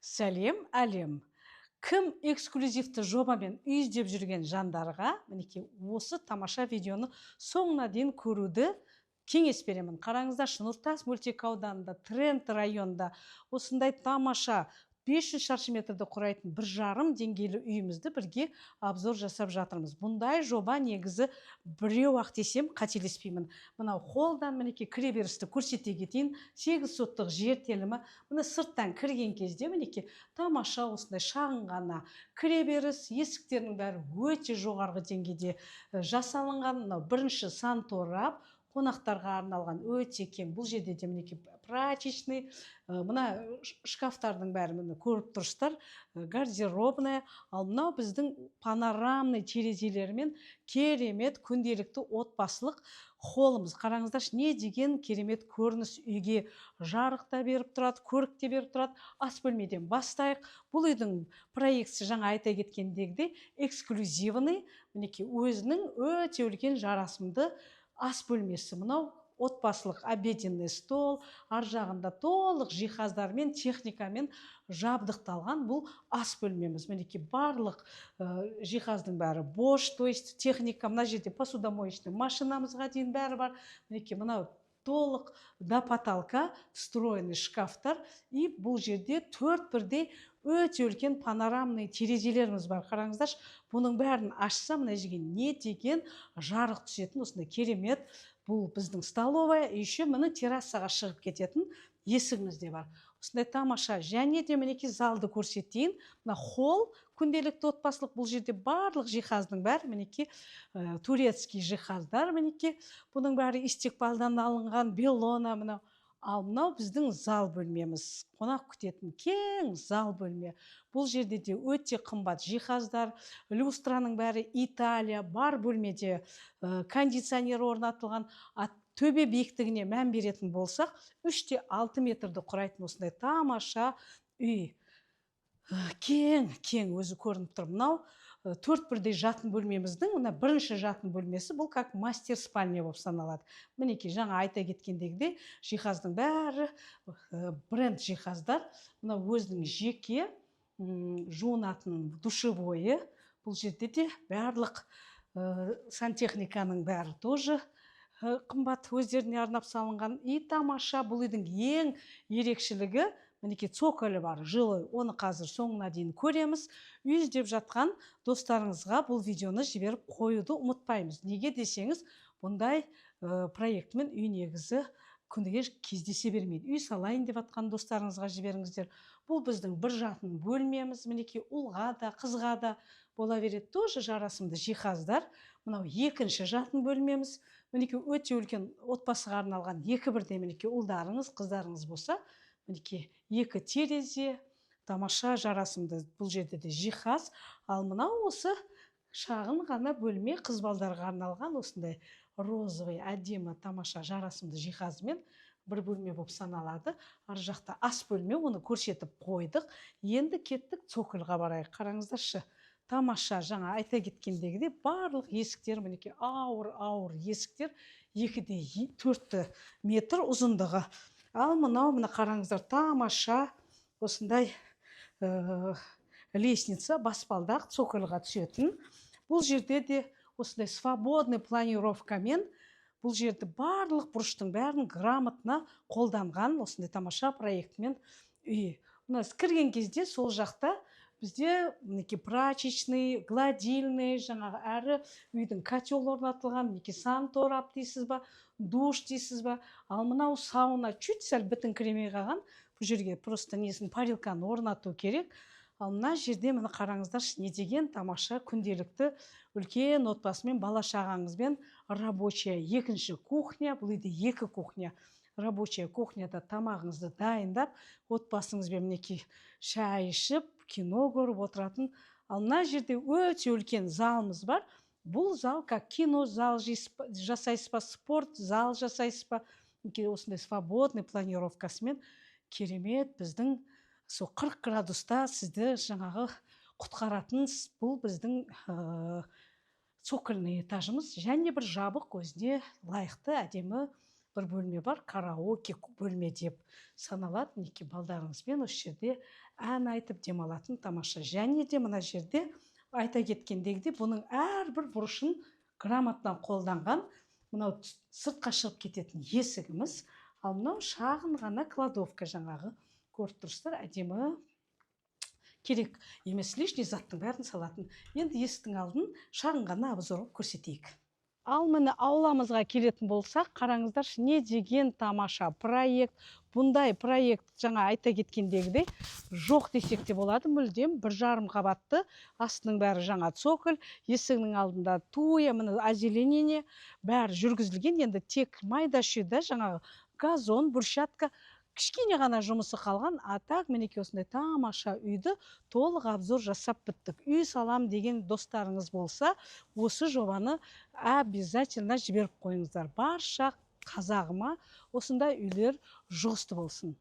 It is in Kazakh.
Сәлем, әлем. Кім эксклюзивті жобамен үй іздеп жүрген жандарға, мінекей осы тамаша видеоны соңына дейін көруді кеңес беремін. Қараңыздаршы, Нұртас мөлтек ауданында, Тренд районында осындай тамаша 500 шаршы метрді құрайтын 1,5 деңгейлі үйімізді бірге обзор жасап жатырмыз. Бұндай жоба негізі біреу-ақ десем қателеспеймін. Мынау холлдан мінекей кіреберісті көрсете кетейін. 8 соттық жер телімі. Мына сырттан кірген кезде мінекей тамаша осындай шағын ғана кіреберіс, есіктерінің бәрі өте жоғарғы деңгейде жасалынған. Мынау бірінші санторап, қонақтарға арналған өте кең. Бұл жерде де мінекей прачечный, мына шкафтардың бәрі міне көріп тұрсыздар, гардеробная. Ал мынау біздің панорамный терезелермен керемет күнделікті отбасылық холлымыз. Қараңыздаршы, не деген керемет көрініс. Үйге жарық та беріп тұрады, көрік те беріп тұрады. Ас бөлмеден бастайық. Бұл үйдің проектісі жаңа айта кеткендегідей эксклюзивный, мінекей өзінің өте үлкен жарасымды ас бөлмесі. Мынау отбасылық обеденный стол, ар жағында толық жиһаздармен, техникамен жабдықталған бұл ас бөлмеміз. Мінекей барлық жиһаздың бәрі бош, то есть техника, мына жерде посудомоечный машинамызға дейін бәрі бар. Мінекей мынау толық до потолка встроенный шкафтар, и бұл жерде 4 бірдей өте үлкен панорамный терезелеріміз бар. Қараңыздаршы, бұның бәрін ашса, мына жерге не деген жарық түсетін осындай керемет. Бұл біздің столовая, еще міне террасаға шығып кететін есігіміз де бар. Осындай тамаша. Және де мінекей залды көрсетейін. Мына холл, күнделікті отбасылық, бұл жерде барлық жиһаздың бәрі мінекей турецкий жиһаздар, мінекей бұның бәрі истекбалдан алынған, беллона. Мынау ал мынау біздің зал бөлмеміз, қонақ күтетін кең зал бөлме. Бұл жерде де өте қымбат жиһаздар, люстраның бәрі Италия, бар бөлмеде кондиционер орнатылған. Төбе биіктігіне мән беретін болсақ, 3-6 метрді құрайтын осындай тамаша үй. Кең өзі көрініп тұр. Мынау 4 бірдей жатын бөлмеміздің, мына бірінші жатын бөлмесі, бұл как мастер спальня болып саналады. Мінекей жаңа айта кеткендегідей жиһаздың бәрі бренд жиһаздар. Мына өзінің жеке жуынатын душевойы. Бұл жерде де барлық сантехниканың бәрі тоже қымбат, өздеріне арнап салынған. И тамаша. Бұл үйдің ең ерекшелігі, мінекей цоколі бар, жылы. Оны қазір соңына дейін көреміз. Үй іздеп жатқан достарыңызға бұл видеоны жіберіп қоюды ұмытпаймыз. Неге десеңіз, бұндай проектмен үй негізі күніге кездесе бермейді. Үй салайын деп жатқан достарыңызға жіберіңіздер. Бұл біздің бір жатын бөлмеміз. Мінекей ұлға да, қызға да бола береді. Тоже жарасымды жиһаздар. Мынау екінші жатын бөлмеміз. Мінекей өте үлкен отбасыға арналған 2 бірдей, мінекей ұлдарыңыз, қыздарыңыз болса, мінекей 2 терезе, тамаша жарасымды. Бұл жерде де жиһаз. Ал мынау осы шағын ғана бөлме, қыз балдарға арналған осындай розовый, әдемі, тамаша жарасымды жиһазымен бір бөлме болып саналады. Ар жақта ас бөлме, оны көрсетіп қойдық. Енді кеттік цокольға барайық. Қараңыздаршы, тамаша. Жаңа айта кеткендегідей барлық есіктер мінекей ауыр есіктер, 2-4 метр ұзындығы. Ал мынау, мына қараңыздар, тамаша осындай лестница, баспалдақ цокольға түсетін. Бұл жерде де осындай свободный планировкамен, бұл жерде барлық бұрыштың бәрін грамотно қолданған осындай тамаша проектімен үй. Мына кірген кезде сол жақта бізде мінекей прачечный, гладильный, жаңағы әрі үйдің котел орнатылған, мінекей санторап дейсіз ба, душ дейсіз ба. Ал мынау сауна чуть сәл бітіңкіремей қалған. Бұл жерге просто несін парилканы орнату керек. Ал мына жерде міне қараңыздаршы, не деген тамаша күнделікті үлкен отбасымен, бала шағаңызбен рабочая екінші кухня. Бұл үйде 2 кухня. Рабочая кухняда тамағыңызды дайындап, отбасыңызбен мінекей шай ішіп, кино көріп отыратын. Ал мына жерде өте үлкен залымыз бар. Бұл зал как кино зал жасайсыз ба, спорт зал жасайсыз ба. Осындай свободный планировкасымен керемет біздің 40 градуста сізді жаңағы құтқаратын. Бұл біздің цокольный этажымыз, және бір жабық, өзіне лайықты әдемі бір бөлме бар, караоке бөлме деп саналады. Мінекей балдарыңызбен осы жерде ән айтып демалатын тамаша. Және де мына жерде айта кеткендегідей бұның әрбір бұрышын грамотно қолданған. Мынау сыртқа шығып кететін есігіміз, ал мынау шағын ғана кладовка, жаңағы көріп тұрсыздар, әдемі, керек емес лишний заттың бәрін салатын. Енді есіктің алдын шағын ғана обзор көрсетейік. Ал міне ауламызға келетін болсақ, қараңыздаршы, не деген тамаша проект. Бұндай проект жаңа айта кеткендегідей жоқ десек те болады. Мүлдем 1,5 қабатты, астының бәрі жаңа цоколь, есігінің алдында туя, міне озеленение бәрі жүргізілген. Енді тек майда-шүйда жаңағы газон, брусчатка, кішкене ғана жұмысы қалған. А так мінекей осындай тамаша үйді толық обзор жасап біттік. Үй салам деген достарыңыз болса, осы жобаны обязательно жіберіп қойыңыздар. Барша қазағыма осындай үйлер жұғысты болсын.